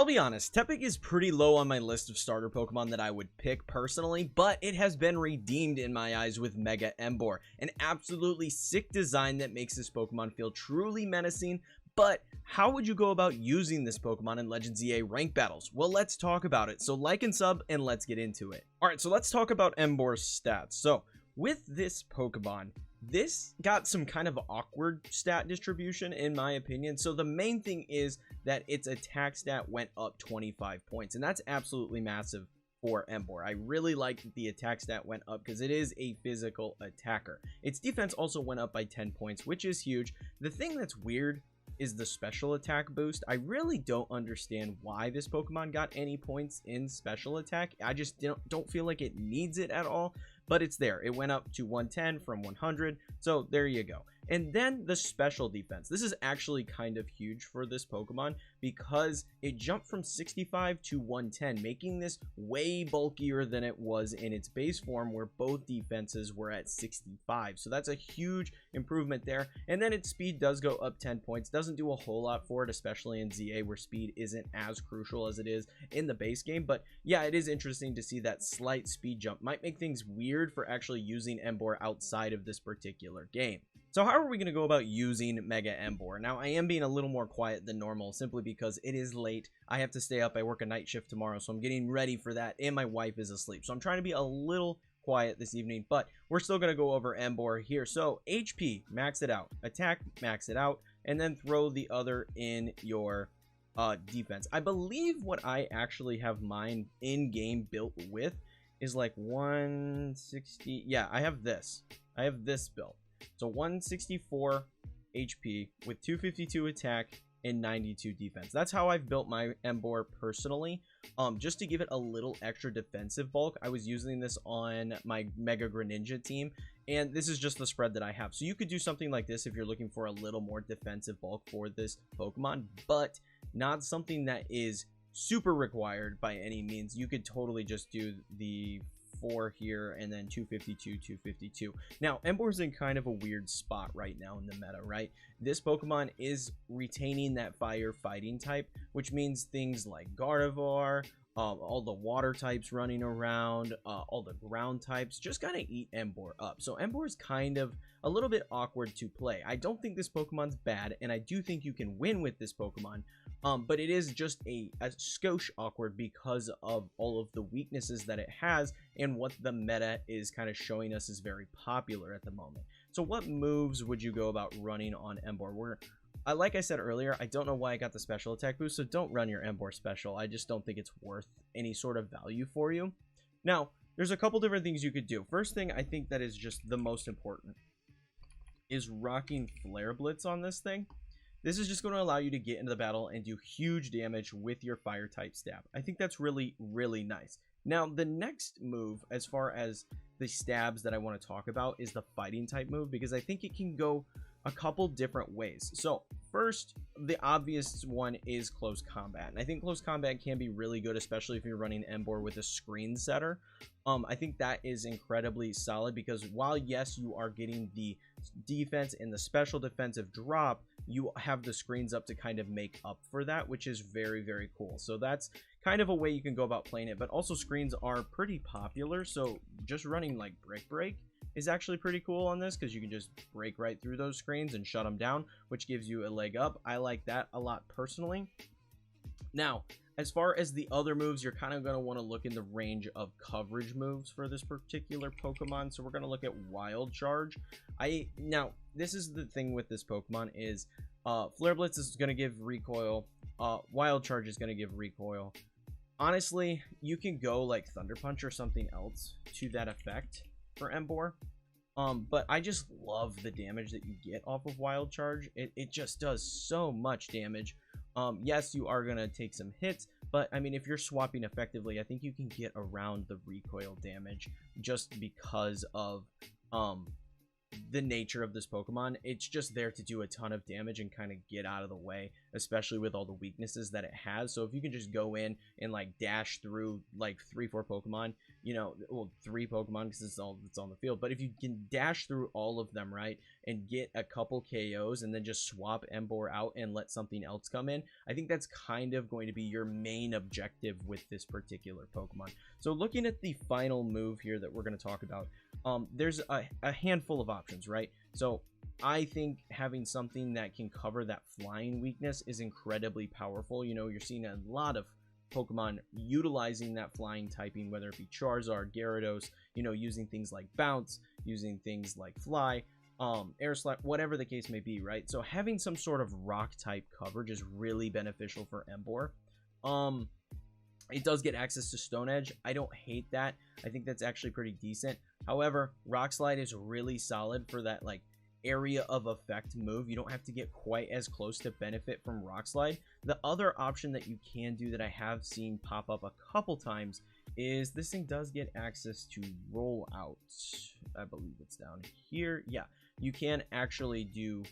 I'll be honest, Tepig is pretty low on my list of starter Pokemon that I would pick personally, but it has been redeemed in my eyes with Mega Emboar, an absolutely sick design that makes this Pokemon feel truly menacing. But how would you go about using this Pokemon in Legends EA rank battles? Well, let's talk about it. So like and sub and let's get into it. Alright, so let's talk about Emboar's stats. So with this Pokemon, this got some kind of awkward stat distribution in my opinion. So the main thing is that its attack stat went up 25 points, and that's absolutely massive for Emboar. I really like that the attack stat went up because it is a physical attacker. Its defense also went up by 10 points, which is huge. The thing that's weird is the special attack boost. I really don't understand why this Pokemon got any points in special attack. I just don't feel like it needs it at all, but it's there. It went up to 110 from 100, so there you go. And then the special defense. This is actually kind of huge for this Pokemon because it jumped from 65 to 110, making this way bulkier than it was in its base form where both defenses were at 65. So that's a huge improvement there. And then its speed does go up 10 points. Doesn't do a whole lot for it, especially in ZA where speed isn't as crucial as it is in the base game. But yeah, it is interesting to see that slight speed jump. Might make things weird for actually using Emboar outside of this particular game. So how are we going to go about using Mega Emboar? Now, I am being a little more quiet than normal simply because it is late. I have to stay up. I work a night shift tomorrow, so I'm getting ready for that, and my wife is asleep. So I'm trying to be a little quiet this evening, but we're still going to go over Emboar here. So HP, max it out. Attack, max it out, and then throw the other in your defense. I believe what I actually have mine in-game built with is like 160. Yeah, I have this. I have this built. So 164 HP with 252 attack and 92 defense. That's how I've built my Emboar personally. Just to give it a little extra defensive bulk, I was using this on my Mega Greninja team, and this is just the spread that I have. So you could do something like this if you're looking for a little more defensive bulk for this Pokemon, but not something that is super required by any means. You could totally just do the 4 here and then 252, 252. Now, Emboar's in kind of a weird spot right now in the meta, right? This Pokemon is retaining that fire fighting type, which means things like Gardevoir, all the water types running around, all the ground types just kind of eat Emboar up. So Emboar is kind of a little bit awkward to play. I don't think this Pokemon's bad, and I do think you can win with this Pokemon, but it is just a skosh awkward because of all of the weaknesses that it has and what the meta is kind of showing us is very popular at the moment. So what moves would you go about running on Emboar? Like I said earlier, I don't know why I got the special attack boost, so don't run your Emboar special. I just don't think it's worth any sort of value for you. Now, there's a couple different things you could do. First thing I think that is just the most important is rocking Flare Blitz on this thing. This is just going to allow you to get into the battle and do huge damage with your fire type stab. I think that's really, really nice. Now, the next move, as far as the stabs that I want to talk about, is the fighting type move, because I think it can go a couple different ways. So first, the obvious one is close combat, and I think close combat can be really good, especially if you're running Emboar with a screen setter. I think that is incredibly solid because while yes, you are getting the defense and the special defensive drop, you have the screens up to kind of make up for that, which is very, very cool. So that's kind of a way you can go about playing it. But also screens are pretty popular, so just running like Brick Break is actually pretty cool on this because you can just break right through those screens and shut them down, which gives you a leg up. I like that a lot personally. Now, as far as the other moves, you're kind of going to want to look in the range of coverage moves for this particular Pokemon. So we're going to look at Wild Charge. Now, this is the thing with this Pokemon is Flare Blitz is going to give recoil. Wild Charge is going to give recoil. Honestly, you can go like Thunder Punch or something else to that effect for Emboar. But I just love the damage that you get off of Wild Charge. It just does so much damage. Yes, you are going to take some hits, but I mean, if you're swapping effectively, I think you can get around the recoil damage just because of the nature of this Pokemon. It's just there to do a ton of damage and kind of get out of the way. especially with all the weaknesses that it has. So if you can just go in and like dash through like 3-4 Pokemon, you know, well, 3 Pokemon because it's all that's on the field, but if you can dash through all of them, right, and get a couple KOs and then just swap Emboar out and let something else come in, I think that's kind of going to be your main objective with this particular Pokemon. So looking at the final move here that we're going to talk about, there's a handful of options, right? So I think having something that can cover that flying weakness is incredibly powerful. You know, you're seeing a lot of Pokemon utilizing that flying typing, whether it be Charizard, Gyarados, you know, using things like Bounce, using things like Fly, Air Slap, whatever the case may be, right? So having some sort of rock type coverage is really beneficial for Emboar. It does get access to Stone Edge. I don't hate that. I think that's actually pretty decent. However, Rock Slide is really solid for that like area of effect move. You don't have to get quite as close to benefit from Rock Slide. The other option that you can do that I have seen pop up a couple times is this thing does get access to Roll Out. I believe it's down here. Yeah, you can actually do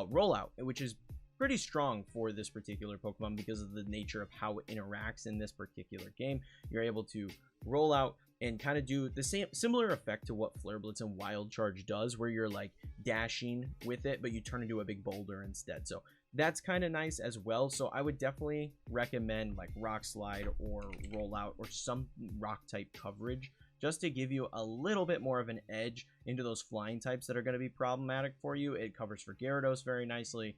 Roll Out, which is pretty strong for this particular Pokemon because of the nature of how it interacts in this particular game. You're able to roll out and kind of do the similar effect to what Flare Blitz and Wild Charge does, where you're like dashing with it, but you turn into a big boulder instead. So that's kind of nice as well. So I would definitely recommend like Rock Slide or Roll Out or some rock type coverage, just to give you a little bit more of an edge into those flying types that are going to be problematic for you. It covers for Gyarados very nicely.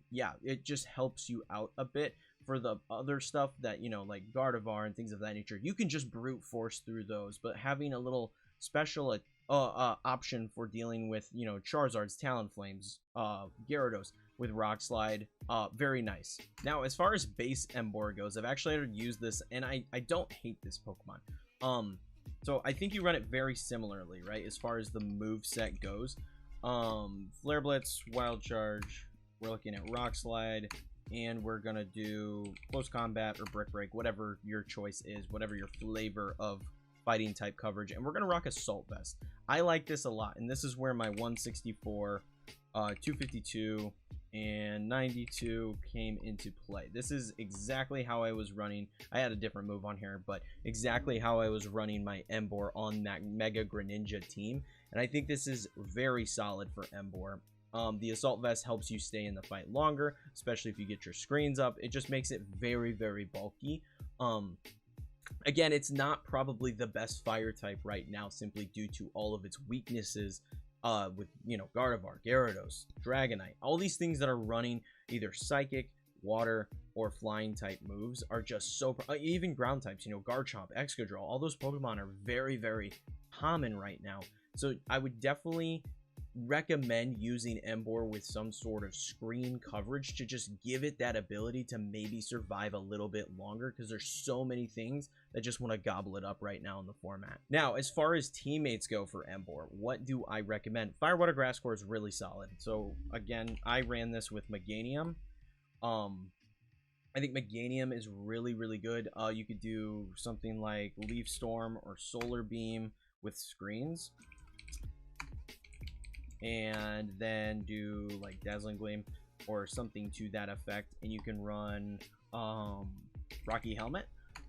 Yeah, it just helps you out a bit. For the other stuff that, you know, like Gardevoir and things of that nature, you can just brute force through those, but having a little special option for dealing with, you know, Charizard's Talonflames, Gyarados with Rock Slide, very nice. Now, as far as base Emboar goes, I've actually had to use this, and I don't hate this Pokemon. So I think you run it very similarly, right, as far as the move set goes. Flare Blitz, Wild Charge, we're looking at Rock Slide, and we're gonna do Close Combat or Brick Break, whatever your choice is, whatever your flavor of fighting type coverage, and we're gonna rock Assault Vest. I like this a lot, and this is where my 164, 252, and 92 came into play. This is exactly how I was running. I had a different move on here, but exactly how I was running my Emboar on that Mega Greninja team, and I think this is very solid for Emboar. The Assault Vest helps you stay in the fight longer, especially if you get your screens up. It just makes it very, very bulky. Again, it's not probably the best fire type right now, simply due to all of its weaknesses with, you know, Gardevoir, Gyarados, Dragonite. All these things that are running either Psychic, Water, or Flying type moves are just so... even ground types, you know, Garchomp, Excadrill, all those Pokemon are very, very common right now. So I would definitely recommend using Emboar with some sort of screen coverage to just give it that ability to maybe survive a little bit longer, because there's so many things that just want to gobble it up right now in the format. Now, as far as teammates go for Emboar, what do I recommend? Fire, Water, Grass Core is really solid. So again, I ran this with Meganium. I think Meganium is really, really good. You could do something like Leaf Storm or Solar Beam with screens, and then do like Dazzling Gleam or something to that effect, and you can run Rocky Helmet,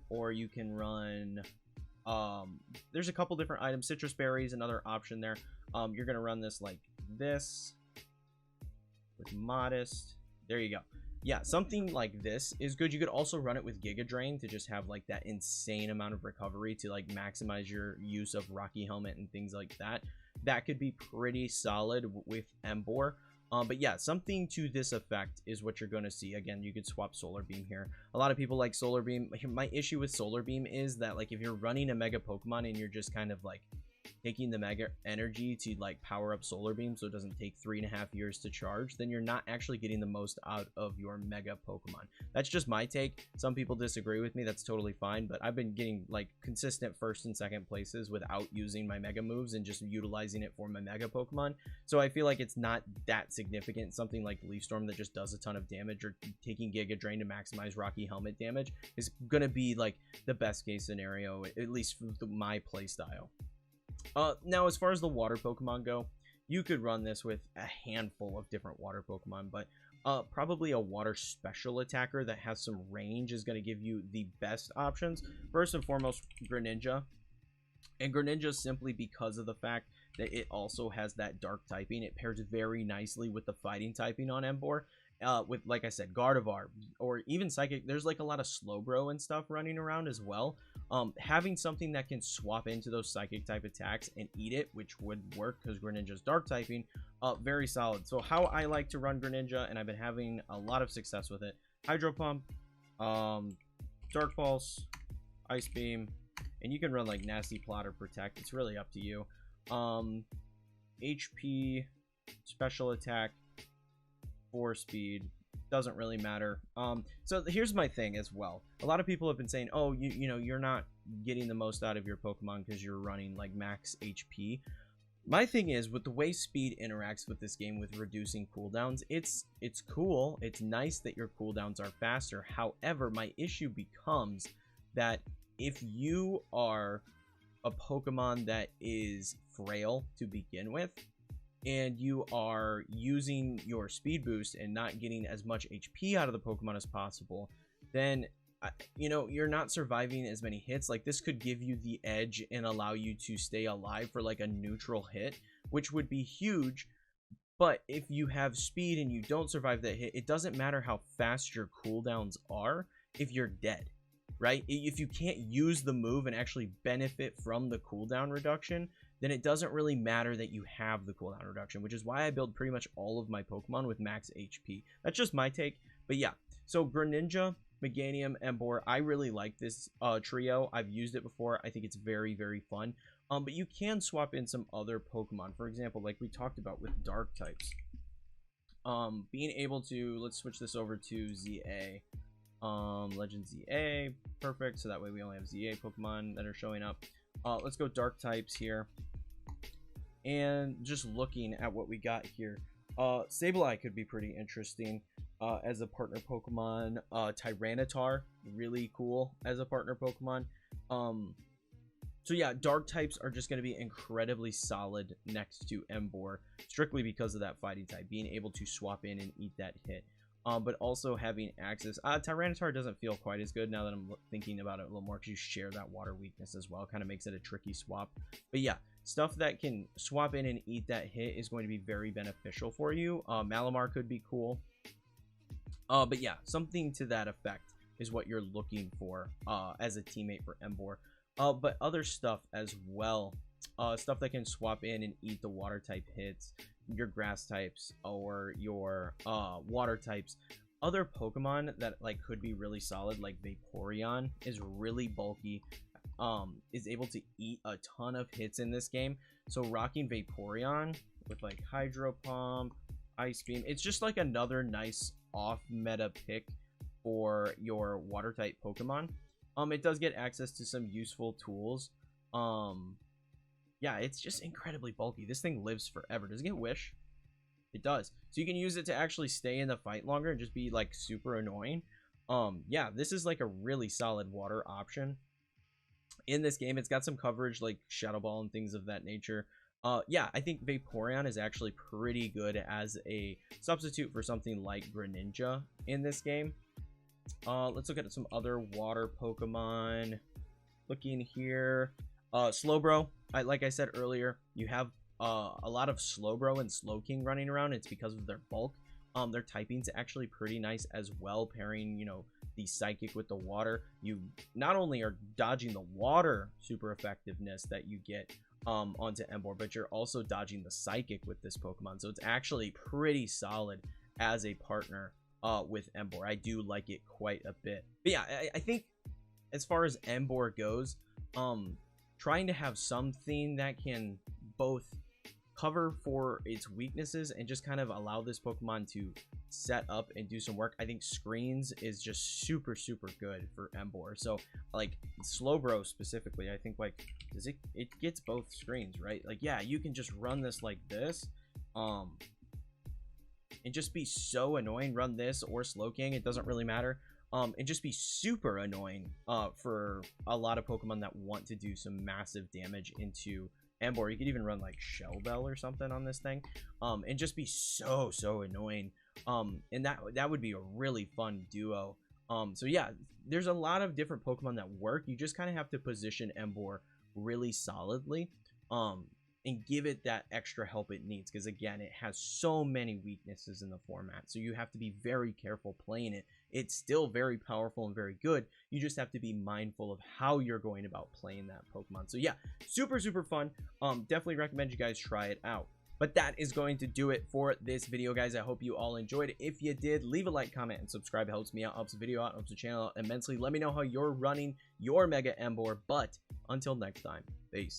or you can run there's a couple different items. Citrus Berries, another option there. You're gonna run this like this with Modest. There you go. Yeah, something like this is good. You could also run it with Giga Drain to just have like that insane amount of recovery to like maximize your use of Rocky Helmet and things like that. That could be pretty solid with Emboar. But yeah, something to this effect is what you're going to see. Again, you could swap Solar Beam here. A lot of people like Solar Beam. My issue with Solar Beam is that like if you're running a Mega Pokemon and you're just kind of like taking the Mega Energy to like power up Solar Beam so it doesn't take 3.5 years to charge, then you're not actually getting the most out of your Mega Pokemon. That's just my take. Some people disagree with me. That's totally fine, but I've been getting like consistent first and second places without using my Mega moves and just utilizing it for my Mega Pokemon. So I feel like it's not that significant. Something like Leaf Storm that just does a ton of damage, or taking Giga Drain to maximize Rocky Helmet damage, is gonna be like the best case scenario, at least for my play style. Now, as far as the water Pokemon go, you could run this with a handful of different water Pokemon, but Probably a water special attacker that has some range is going to give you the best options. First and foremost, Greninja. And Greninja, simply because of the fact that it also has that dark typing, it pairs very nicely with the fighting typing on Emboar. With, like I said, Gardevoir or even Psychic. There's like a lot of Slowbro and stuff running around as well. Having something that can swap into those Psychic type attacks and eat it, which would work because Greninja's dark typing, very solid. So how I like to run Greninja, and I've been having a lot of success with it: Hydro Pump, Dark Pulse, Ice Beam, and you can run like Nasty Plot or Protect. It's really up to you. HP, Special Attack, 4 speed, doesn't really matter. So here's my thing as well. A lot of people have been saying, oh, you know, you're not getting the most out of your Pokemon because you're running like max HP. My thing is, with the way speed interacts with this game with reducing cooldowns, it's cool. It's nice that your cooldowns are faster. However, my issue becomes that if you are a Pokemon that is frail to begin with, and you are using your speed boost and not getting as much HP out of the Pokemon as possible, then you know, you're not surviving as many hits. Like, this could give you the edge and allow you to stay alive for like a neutral hit, which would be huge. But if you have speed and you don't survive that hit, it doesn't matter how fast your cooldowns are if you're dead, right? If you can't use the move and actually benefit from the cooldown reduction, then it doesn't really matter that you have the cooldown reduction, which is why I build pretty much all of my Pokemon with max HP. That's just my take. But yeah, so Greninja, Meganium, Emboar, I really like this trio. I've used it before. I think it's very, very fun. But you can swap in some other Pokemon. For example, like we talked about with dark types. Being able to, let's switch this over to ZA. Legend ZA, perfect. So that way we only have ZA Pokemon that are showing up. Let's go dark types here. And just looking at what we got here, Sableye could be pretty interesting as a partner Pokemon. Tyranitar, really cool as a partner Pokemon. So yeah, dark types are just going to be incredibly solid next to Emboar, strictly because of that fighting type, being able to swap in and eat that hit. But also having access. Tyranitar doesn't feel quite as good now that I'm thinking about it a little more, because you share that water weakness as well. Kind of makes it a tricky swap. But yeah, stuff that can swap in and eat that hit is going to be very beneficial for you. Malamar could be cool. But yeah, something to that effect is what you're looking for as a teammate for Emboar. But other stuff as well. Stuff that can swap in and eat the water type hits, your grass types or your water types. Other Pokemon that like could be really solid, like Vaporeon, is really bulky, is able to eat a ton of hits in this game. So rocking Vaporeon with like Hydro Pump, Ice Beam, it's just like another nice off meta pick for your water type Pokemon. It does get access to some useful tools. Yeah, it's just incredibly bulky. This thing lives forever. Does it get Wish? It does. So you can use it to actually stay in the fight longer and just be like super annoying. Yeah, this is like a really solid water option in this game. It's got some coverage like Shadow Ball and things of that nature. Yeah, I think Vaporeon is actually pretty good as a substitute for something like Greninja in this game. Let's look at some other water Pokemon. Looking here, Slowbro. Like I said earlier, you have a lot of Slowbro and Slowking running around. It's because of their bulk. Their typing's actually pretty nice as well, pairing, you know, the Psychic with the water. You not only are dodging the water super effectiveness that you get onto Emboar, but you're also dodging the Psychic with this Pokemon. So it's actually pretty solid as a partner with Emboar. I do like it quite a bit. But yeah, I think as far as Emboar goes, trying to have something that can both cover for its weaknesses and just kind of allow this Pokemon to set up and do some work. I think screens is just super good for Emboar. So like Slowbro specifically, I think like it gets both screens, right? Like, yeah, you can just run this like this and just be so annoying. Run this or Slowking, it doesn't really matter. And just be super annoying for a lot of Pokemon that want to do some massive damage into Emboar. You could even run like Shell Bell or something on this thing, and just be so annoying And that would be a really fun duo. So yeah, there's a lot of different Pokemon that work. You just kind of have to position Emboar really solidly, and give it that extra help it needs, because again, it has so many weaknesses in the format, so you have to be very careful playing it. It's still very powerful and very good. You just have to be mindful of how you're going about playing that Pokemon. So yeah, super fun. Definitely recommend you guys try it out. But that is going to do it for this video, guys. I hope you all enjoyed it. If you did, leave a like, comment, and subscribe. It helps me out, helps the video out, helps the channel out immensely. Let me know how you're running your Mega Emboar. But until next time, peace.